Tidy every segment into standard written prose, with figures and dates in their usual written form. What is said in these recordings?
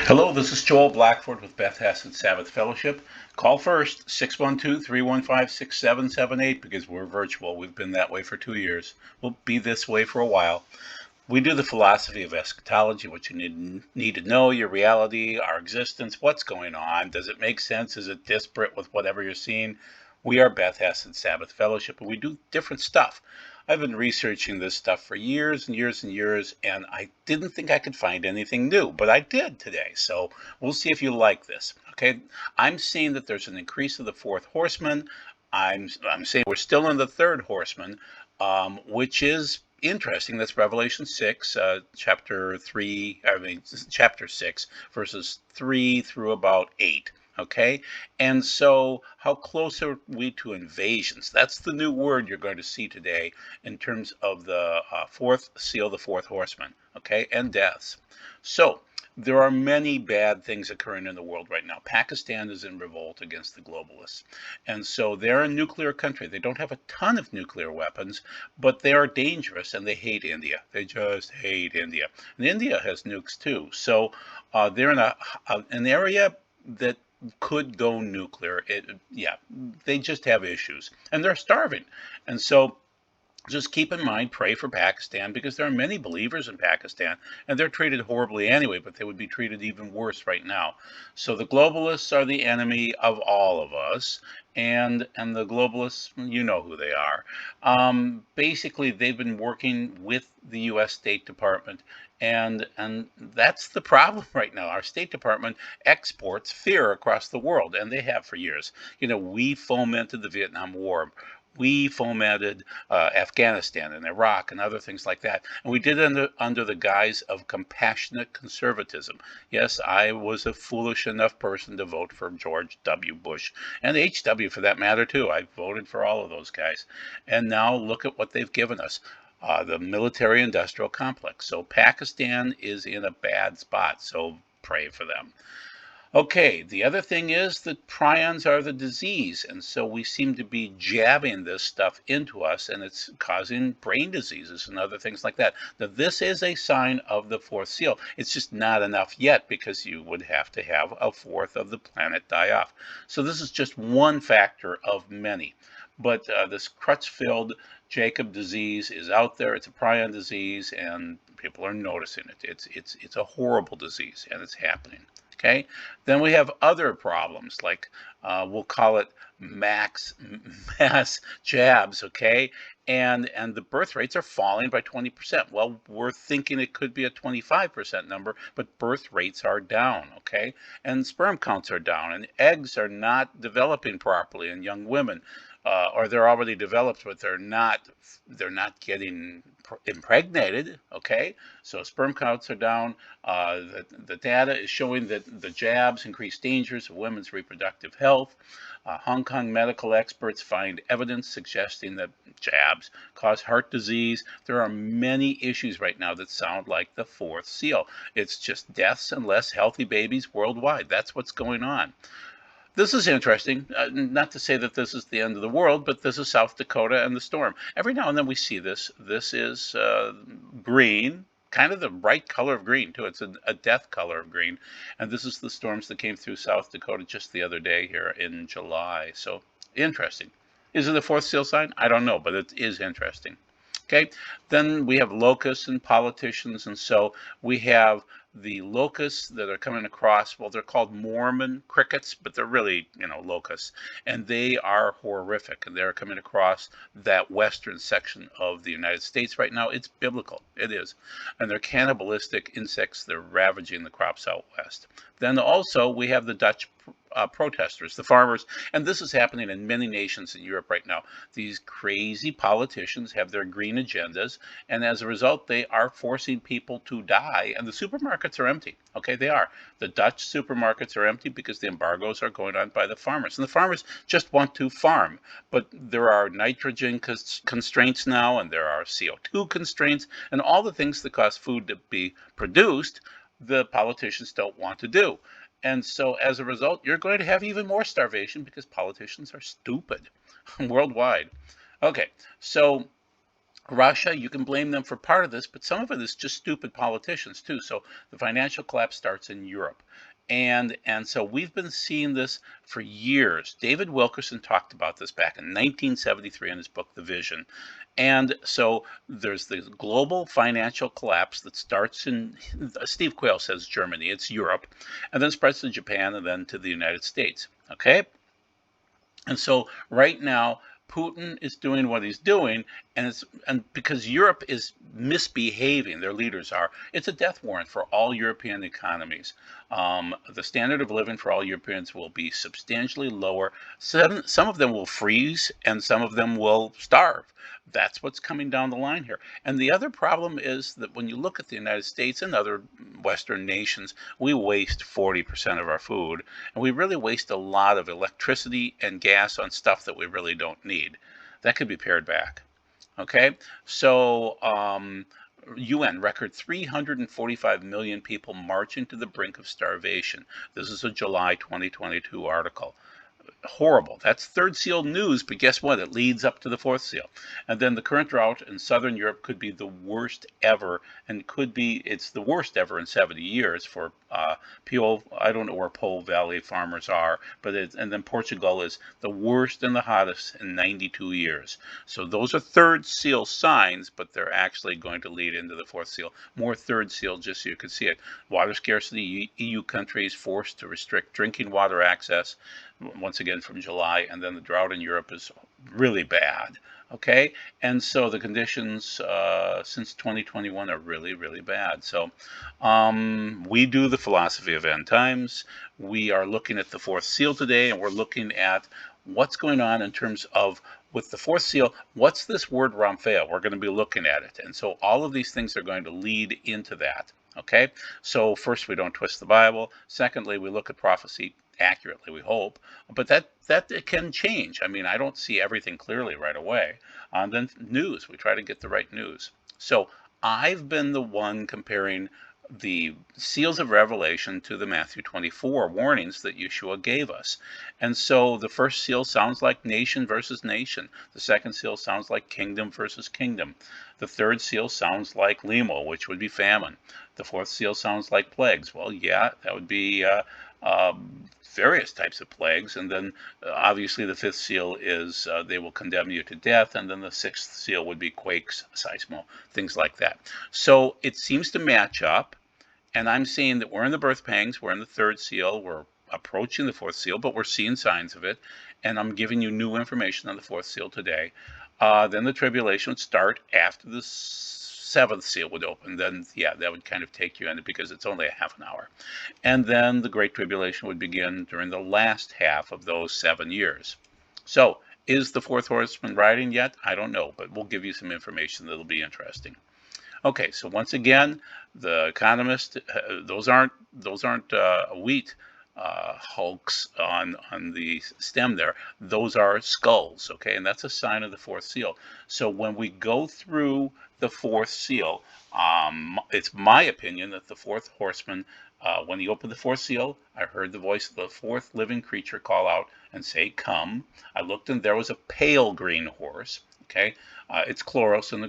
Hello, this is Joel Blackford with Beth Hassan Sabbath Fellowship. Call first, 612-315-6778, because we're virtual. We've been that way for 2 years. We'll be this way for a while. We do the philosophy of eschatology, what you need to know, your reality, our existence, what's going on. Does it make sense? Is it disparate with whatever you're seeing? We are Beth Hassan Sabbath Fellowship, and we do different stuff. I've been researching this stuff for years and years and years, and I didn't think I could find anything new, but I did today. So we'll see if you like this. Okay, I'm seeing that there's an increase of the fourth horseman. I'm saying we're still in the third horseman, which is interesting. That's Revelation 6, chapter 6, verses 3 through about 8. Okay, and so how close are we to invasions? That's the new word you're going to see today in terms of the fourth seal, the fourth horseman, okay, and deaths. So there are many bad things occurring in the world right now. Pakistan is in revolt against the globalists. And so they're a nuclear country. They don't have a ton of nuclear weapons, but they are dangerous and they hate India. They just hate India. And India has nukes too. So they're in an area that could go nuclear. They just have issues and they're starving. And so just keep in mind, pray for Pakistan, because there are many believers in Pakistan and they're treated horribly anyway, but they would be treated even worse right now. So the globalists are the enemy of all of us. And the globalists, you know who they are. Basically, they've been working with the U.S. State Department, and that's the problem right now. Our State Department exports fear across the world, and they have for years. You know, we fomented the Vietnam War. We fomented Afghanistan and Iraq and other things like that. And we did it under the guise of compassionate conservatism. Yes, I was a foolish enough person to vote for George W. Bush and H.W. for that matter, too. I voted for all of those guys. And now look at what they've given us. The military-industrial complex. So Pakistan is in a bad spot, so pray for them. Okay, the other thing is that prions are the disease, and so we seem to be jabbing this stuff into us, and it's causing brain diseases and other things like that. Now, this is a sign of the fourth seal. It's just not enough yet, because you would have to have a fourth of the planet die off. So this is just one factor of many. But this Creutzfeldt Jakob disease is out there. It's a prion disease, and people are noticing it. It's a horrible disease, and it's happening. Okay, then we have other problems like we'll call it mass jabs. Okay, and the birth rates are falling by 20%. Well, we're thinking it could be a 25% number, but birth rates are down. Okay, and sperm counts are down, and eggs are not developing properly in young women. Or they're already developed, but they're not getting impregnated. Okay, so sperm counts are down. The data is showing that the jabs increase dangers of women's reproductive health. Hong Kong medical experts find evidence suggesting that jabs cause heart disease. There are many issues right now that sound like the fourth seal. It's just deaths and less healthy babies worldwide. That's what's going on. This is interesting. Not to say that this is the end of the world, but this is South Dakota and the storm. Every now and then we see this. This is green, kind of the bright color of green, too. It's a death color of green. And this is the storms that came through South Dakota just the other day here in July. So interesting. Is it a fourth seal sign? I don't know, but it is interesting. Okay, then we have locusts and politicians, and so we have the locusts that are coming across. Well, they're called Mormon crickets, but they're really, locusts, and they are horrific, and they're coming across that western section of the United States right now. It's biblical, it is, and they're cannibalistic insects. They're ravaging the crops out west. Then also we have the Dutch protesters, the farmers, and this is happening in many nations in Europe right now. These crazy politicians have their green agendas, and as a result, they are forcing people to die, and the supermarkets are empty. Okay, they are. The Dutch supermarkets are empty because the embargoes are going on by the farmers, and the farmers just want to farm, but there are nitrogen constraints now, and there are CO2 constraints, and all the things that cause food to be produced, the politicians don't want to do. And so as a result, you're going to have even more starvation because politicians are stupid worldwide. Okay, so Russia, you can blame them for part of this, but some of it is just stupid politicians too. So the financial collapse starts in Europe. And so we've been seeing this for years. David Wilkerson talked about this back in 1973 in his book, The Vision. And so there's the global financial collapse that starts in, Steve Quayle says Germany, it's Europe, and then spreads to Japan and then to the United States. Okay? And so right now, Putin is doing what he's doing, and because Europe is misbehaving, their leaders are. It's a death warrant for all European economies. The standard of living for all Europeans will be substantially lower. Some of them will freeze, and some of them will starve. That's what's coming down the line here. And the other problem is that when you look at the United States and other Western nations, we waste 40% of our food, and we really waste a lot of electricity and gas on stuff that we really don't need. That could be pared back. Okay, so UN record 345 million people marching to the brink of starvation. This is a July 2022 article. Horrible. That's third seal news, but guess what? It leads up to the fourth seal. And then the current drought in southern Europe could be the worst ever, and it's the worst ever in 70 years for Pio. I don't know where Po Valley farmers are, and then Portugal is the worst and the hottest in 92 years. So those are third seal signs, but they're actually going to lead into the fourth seal. More third seal, just so you can see it. Water scarcity, EU countries forced to restrict drinking water access, once again from July, and then the drought in Europe is really bad. Okay, and so the conditions since 2021 are really, really bad. So we do the philosophy of end times. We are looking at the fourth seal today, and we're looking at what's going on in terms of with the fourth seal. What's this word Rhomphaia? We're going to be looking at it, and so all of these things are going to lead into that. Okay, so first, we don't twist the Bible. Secondly, we look at prophecy accurately, we hope, but that it can change. I mean, I don't see everything clearly right away. And then news, we try to get the right news. So I've been the one comparing the seals of Revelation to the Matthew 24 warnings that Yeshua gave us. And so the first seal sounds like nation versus nation. The second seal sounds like kingdom versus kingdom. The third seal sounds like limo, which would be famine. The fourth seal sounds like plagues. Well, yeah, that would be various types of plagues. And then obviously the fifth seal is they will condemn you to death. And then the sixth seal would be quakes, seismo, things like that. So it seems to match up. And I'm saying that we're in the birth pangs, we're in the third seal, we're approaching the fourth seal, but we're seeing signs of it. And I'm giving you new information on the fourth seal today. Then the tribulation would start after the seventh seal would open. Then, yeah, that would kind of take you in it because it's only a half an hour. And then the Great Tribulation would begin during the last half of those 7 years. So, is the fourth horseman riding yet? I don't know, but we'll give you some information that'll be interesting. Okay, so once again, the economist, those aren't wheat hulks on the stem there. Those are skulls, okay, and that's a sign of the fourth seal. So when we go through the fourth seal, it's my opinion that the fourth horseman, when he opened the fourth seal, I heard the voice of the fourth living creature call out and say, "Come." I looked, and there was a pale green horse. Okay, it's chloros in the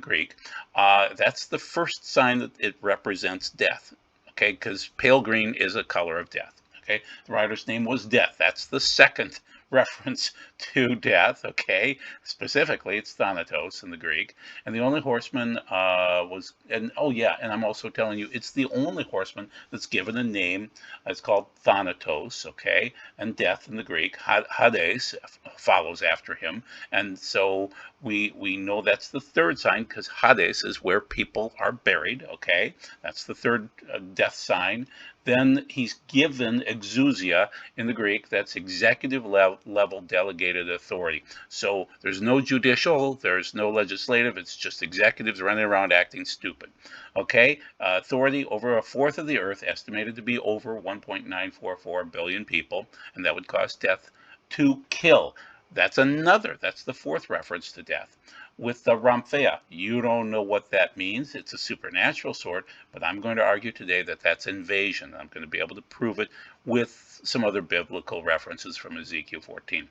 Greek. That's the first sign that it represents death. Okay, because pale green is a color of death. Okay, the rider's name was Death. That's the second reference to death. Okay, specifically it's Thanatos in the Greek, and the only horseman and I'm also telling you it's the only horseman that's given a name. It's called Thanatos. Okay, and death in the Greek, Hades follows after him, and so we know that's the third sign because Hades is where people are buried. Okay, that's the third death sign. Then he's given exousia in the Greek, that's executive level delegated authority. So there's no judicial, there's no legislative, it's just executives running around acting stupid. Okay, authority over a fourth of the earth, estimated to be over 1.944 billion people, and that would cause death to kill. That's the fourth reference to death. With the Rhomphaia, you don't know what that means. It's a supernatural sword, but I'm going to argue today that that's invasion. I'm going to be able to prove it with some other biblical references from Ezekiel 14.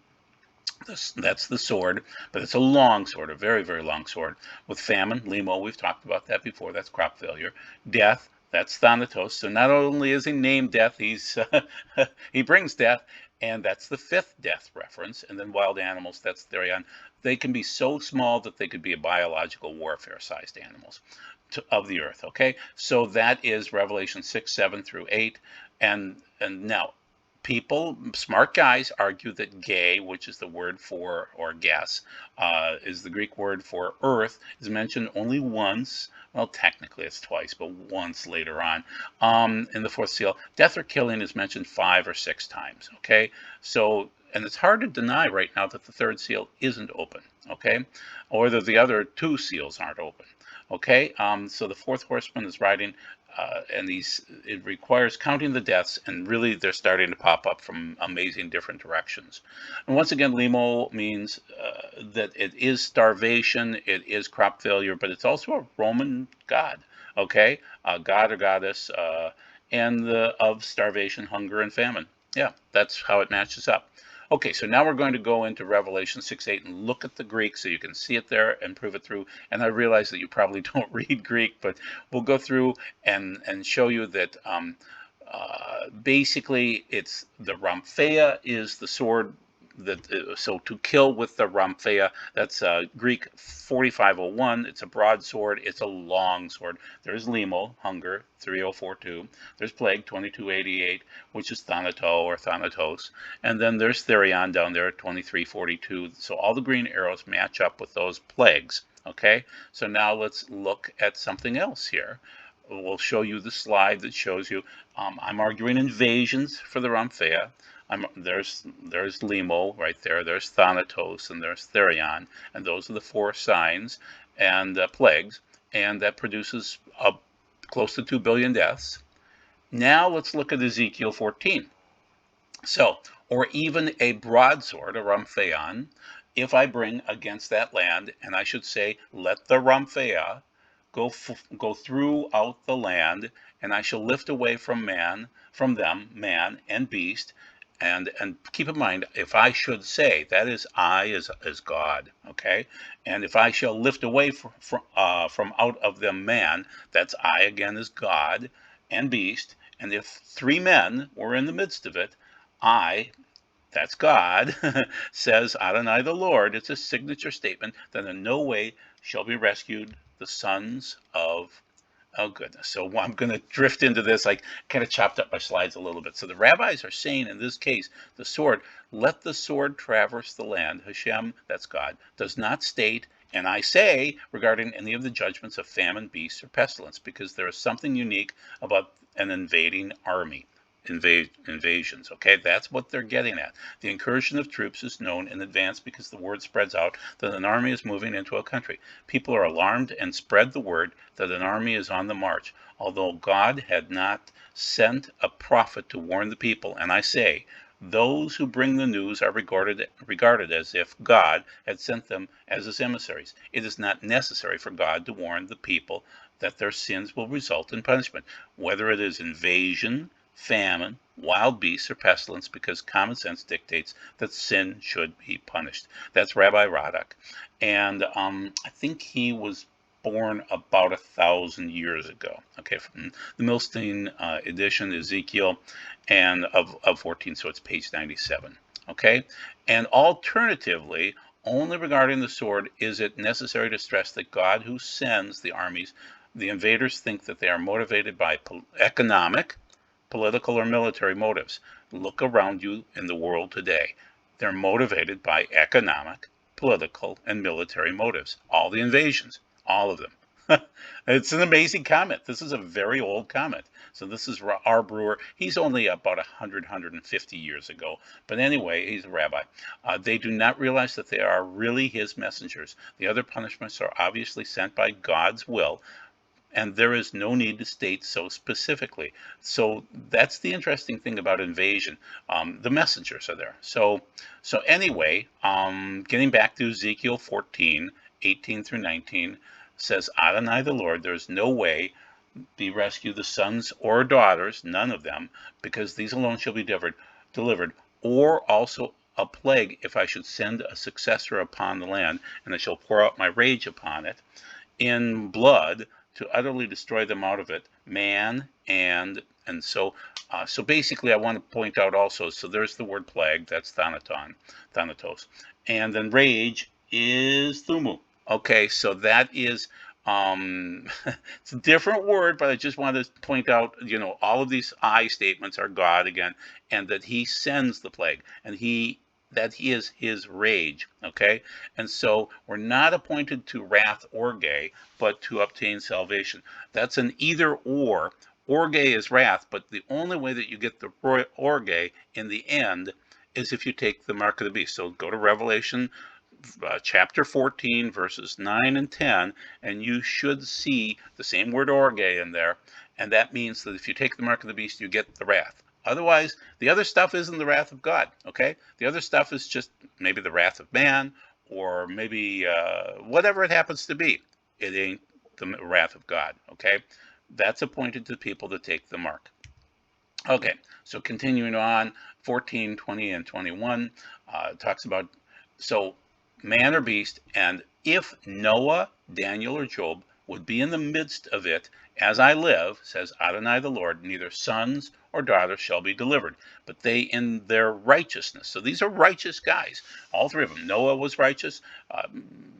That's the sword, but it's a long sword, a very, very long sword. With famine, limo, we've talked about that before. That's crop failure. Death, that's Thanatos. So not only is he named death, he brings death, and that's the fifth death reference. And then wild animals, that's Therion. They can be so small that they could be a biological warfare-sized animals of the earth. Okay, so that is Revelation 6, 7 through 8, and now people, smart guys, argue that gay, which is the word for, or gas, is the Greek word for earth, is mentioned only once. Well, technically it's twice, but once later on. In the fourth seal, death or killing is mentioned 5 or 6 times. Okay, so, and it's hard to deny right now that the third seal isn't open. Okay, or that the other two seals aren't open. Okay, so the fourth horseman is riding, and it requires counting the deaths, and really they're starting to pop up from amazing different directions. And once again, limo means that it is starvation, it is crop failure, but it's also a Roman god. Okay, a god or goddess, and of starvation, hunger, and famine. Yeah, that's how it matches up. Okay, so now we're going to go into Revelation 6, 8 and look at the Greek so you can see it there and prove it through. And I realize that you probably don't read Greek, but we'll go through and show you that basically it's the Rhomphaia is the sword that, so to kill with the Rhomphaia, that's Greek 4501. It's a broadsword. It's a long sword. There's limo, hunger, 3042. There's plague, 2288, which is thanato or thanatos. And then there's therion down there, 2342. So all the green arrows match up with those plagues. Okay, so now let's look at something else here. We'll show you the slide that shows you. I'm arguing invasions for the Rhomphaia. There's limo right there. There's thanatos and there's therion, and those are the 4 signs and plagues, and that produces close to 2 billion deaths. Now let's look at Ezekiel 14. So, or even a broadsword, a Rhomphaeon, if I bring against that land, and I should say, let the Rhomphaia go throughout the land, and I shall lift away from them, man and beast. And keep in mind, if I should say, that is I as God, okay? And if I shall lift away from out of them man, that's I again as God and beast. And if 3 men were in the midst of it, I, that's God, says Adonai the Lord, it's a signature statement, that in no way shall be rescued the sons of, oh goodness. So I'm going to drift into this. I kind of chopped up my slides a little bit. So the rabbis are saying in this case, the sword, let the sword traverse the land. Hashem, that's God, does not state, and I say, regarding any of the judgments of famine, beasts, or pestilence, because there is something unique about an invading army. Invasions. Okay, that's what they're getting at. The incursion of troops is known in advance because the word spreads out that an army is moving into a country. People are alarmed and spread the word that an army is on the march, although God had not sent a prophet to warn the people. And I say, those who bring the news are regarded as if God had sent them as his emissaries. It is not necessary for God to warn the people that their sins will result in punishment, whether it is invasion, famine, wild beasts, or pestilence, because common sense dictates that sin should be punished. That's Rabbi Radok. And I think he was born about 1,000 years ago. Okay, from the Milstein edition, Ezekiel, and of 14, so it's page 97. Okay, and alternatively, only regarding the sword is it necessary to stress that God who sends the armies, the invaders think that they are motivated by economic, political, or military motives. Look around you in the world today. They're motivated by economic, political, and military motives. All the invasions, all of them. It's an amazing comment. This is a very old comment. So this is R. Brewer. He's only about 100, 150 years ago. But anyway, he's a rabbi. They do not realize that they are really his messengers. The other punishments are obviously sent by God's will, and there is no need to state so specifically. So that's the interesting thing about invasion. The messengers are there. So anyway, getting back to Ezekiel 14, 18 through 19, says, Adonai the Lord, there is no way be rescue the sons or daughters, none of them, because these alone shall be delivered, or also a plague if I should send a successor upon the land, and I shall pour out my rage upon it in blood to utterly destroy them out of it, man and so so basically I want to point out also, so there's the word plague, that's thanatos, and then rage is thumu. Okay, so that is it's a different word, but I just wanted to point out, all of these I statements are God again, and that he sends the plague, and that is his rage. Okay, and so we're not appointed to wrath orge, but to obtain salvation. That's an either or. Orge is wrath, but the only way that you get the orge in the end is if you take the mark of the beast. So go to Revelation chapter 14, verses 9 and 10, and you should see the same word orge in there. And that means that if you take the mark of the beast, you get the wrath. Otherwise, the other stuff isn't the wrath of God, okay? The other stuff is just maybe the wrath of man, or maybe whatever it happens to be. It ain't the wrath of God, okay? That's appointed to people that take the mark. Okay, so continuing on, 14, 20, and 21 talks about, so man or beast, and if Noah, Daniel, or Job would be in the midst of it, as I live, says Adonai the Lord, neither sons or daughters shall be delivered, but they in their righteousness. So these are righteous guys, all three of them. Noah was righteous.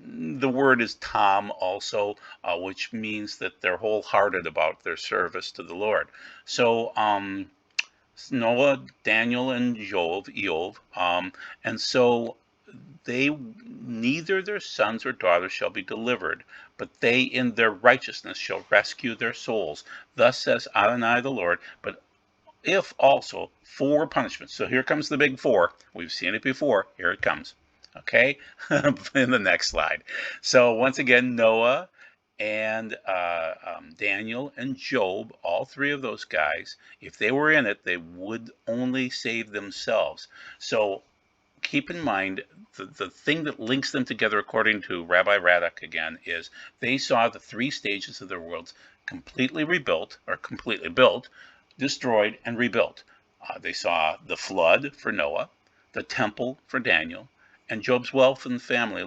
The word is tam also, which means that they're wholehearted about their service to the Lord. So Noah, Daniel, and Job, and so they neither their sons or daughters shall be delivered, but they in their righteousness shall rescue their souls. Thus says Adonai the Lord. But if also four punishments. So here comes the big four. We've seen it before. Here it comes. Okay, in the next slide. So once again, Noah and Daniel and Job, all three of those guys, if they were in it, they would only save themselves. So keep in mind, the thing that links them together, according to Rabbi Radek again, is they saw the three stages of their worlds completely rebuilt, or completely built, destroyed, and rebuilt. They saw the flood for Noah, the temple for Daniel, and Job's wealth and family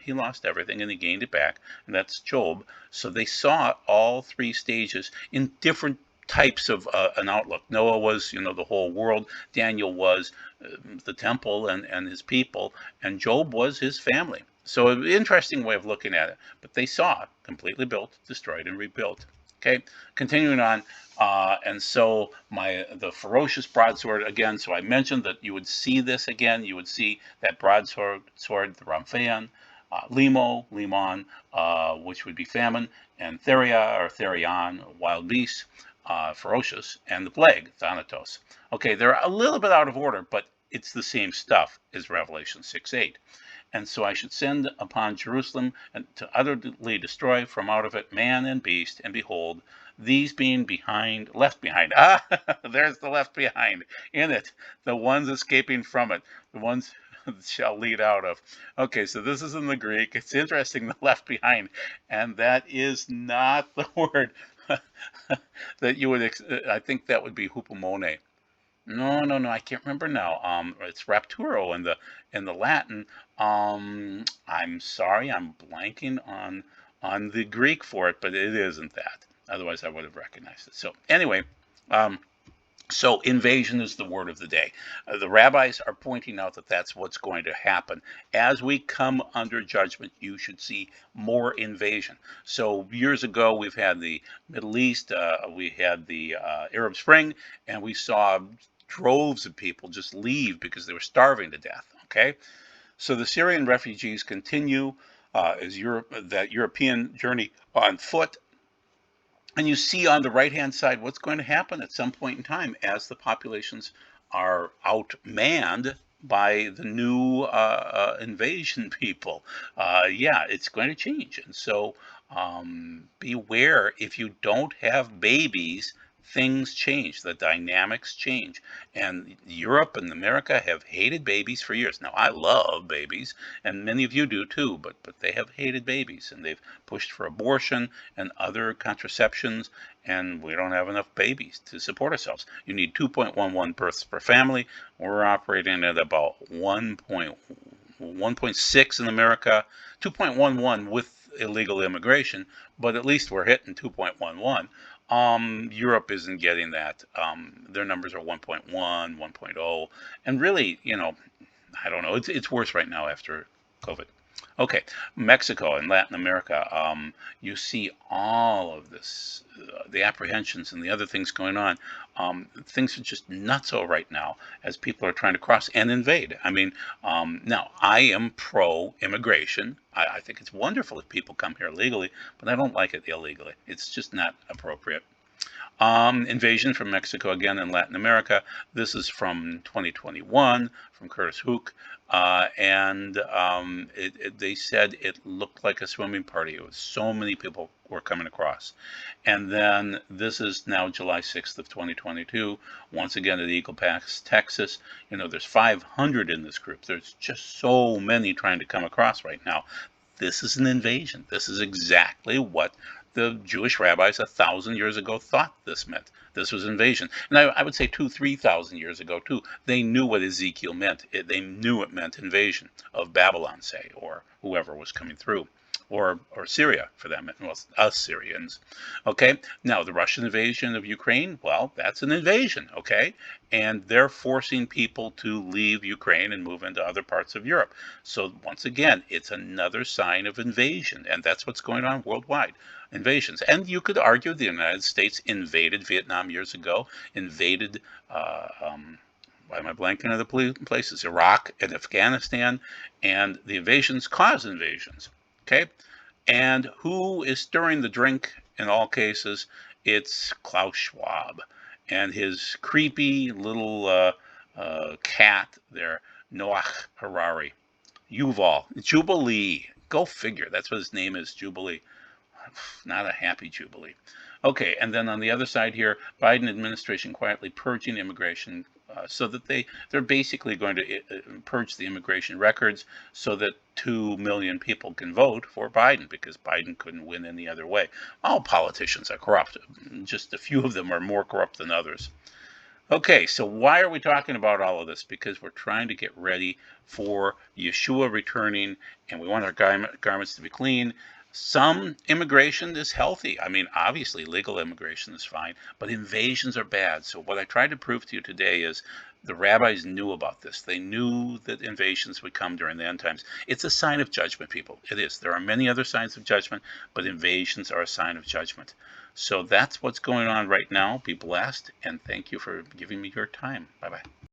he lost everything and he gained it back, and that's Job. So they saw all three stages in different types of an outlook. Noah was, the whole world. Daniel was the temple and his people, and Job was his family. So an interesting way of looking at it. But they saw completely built, destroyed, and rebuilt. Okay, continuing on, and so the ferocious broadsword again. So I mentioned that you would see this again. You would see that broadsword, the Rhomphaia, limon, which would be famine, and theria or therion, wild beasts, ferocious, and the plague, thanatos. Okay, they're a little bit out of order, but it's the same stuff as Revelation 6:8. And so I should send upon Jerusalem and to utterly destroy from out of it man and beast, and behold, these being left behind. There's the left behind in it, the ones escaping from it, the ones shall lead out of. Okay, so this is in the Greek. It's interesting, the left behind, and that is not the word that you would. I think that would be hupomone. No, I can't remember now. It's rapturo in the Latin. I'm sorry, I'm blanking on the Greek for it, but it isn't that. Otherwise, I would have recognized it. So anyway, so invasion is the word of the day. The rabbis are pointing out that that's what's going to happen. As we come under judgment, you should see more invasion. So years ago, we've had the Middle East, we had the Arab Spring, and we saw droves of people just leave because they were starving to death. Okay, so the Syrian refugees continue that European journey on foot. And you see on the right-hand side what's going to happen at some point in time as the populations are outmanned by the new invasion people. Yeah, it's going to change. And so beware, if you don't have babies, things change, the dynamics change. And Europe and America have hated babies for years. Now, I love babies, and many of you do too, but they have hated babies, and they've pushed for abortion and other contraceptions, and we don't have enough babies to support ourselves. You need 2.11 births per family. We're operating at about 1.6 in America, 2.11 with illegal immigration, but at least we're hitting 2.11. Europe isn't getting that. Their numbers are 1.1, 1.0, and really, I don't know. It's worse right now after COVID. Okay, Mexico and Latin America. You see all of this, the apprehensions and the other things going on. Things are just nutso right now as people are trying to cross and invade. I mean, now I am pro-immigration. I think it's wonderful if people come here legally, but I don't like it illegally. It's just not appropriate. Invasion from Mexico again in Latin America. This is from 2021 from Curtis Hook. And they said it looked like a swimming party. It was so many people were coming across. And then this is now July 6th of 2022. Once again at Eagle Pass, Texas. There's 500 in this group. There's just so many trying to come across right now. This is an invasion. This is exactly what the Jewish rabbis 1,000 years ago thought this meant. This was invasion. And I would say 3,000 years ago, too. They knew what Ezekiel meant. They knew it meant invasion of Babylon, say, or whoever was coming through. Or Syria, for that matter. Well, us Syrians. Okay? Now, the Russian invasion of Ukraine, well, that's an invasion, okay? And they're forcing people to leave Ukraine and move into other parts of Europe. So, once again, it's another sign of invasion. And that's what's going on worldwide. Invasions. And you could argue the United States invaded Vietnam years ago, invaded, why am I blanking on the places? Iraq and Afghanistan, and the invasions cause invasions. Okay? And who is stirring the drink in all cases? It's Klaus Schwab and his creepy little cat there, Noach Harari. Yuval. Jubilee. Go figure. That's what his name is, Jubilee. Not a happy Jubilee. Okay, and then on the other side here, Biden administration quietly purging immigration so that they're basically going to purge the immigration records so that 2 million people can vote for Biden because Biden couldn't win any other way. All politicians are corrupt. Just a few of them are more corrupt than others. Okay, so why are we talking about all of this? Because we're trying to get ready for Yeshua returning, and we want our garments to be clean. Some immigration is healthy. I mean, obviously, legal immigration is fine, but invasions are bad. So what I tried to prove to you today is the rabbis knew about this. They knew that invasions would come during the end times. It's a sign of judgment, people. It is. There are many other signs of judgment, but invasions are a sign of judgment. So that's what's going on right now. Be blessed, and thank you for giving me your time. Bye-bye.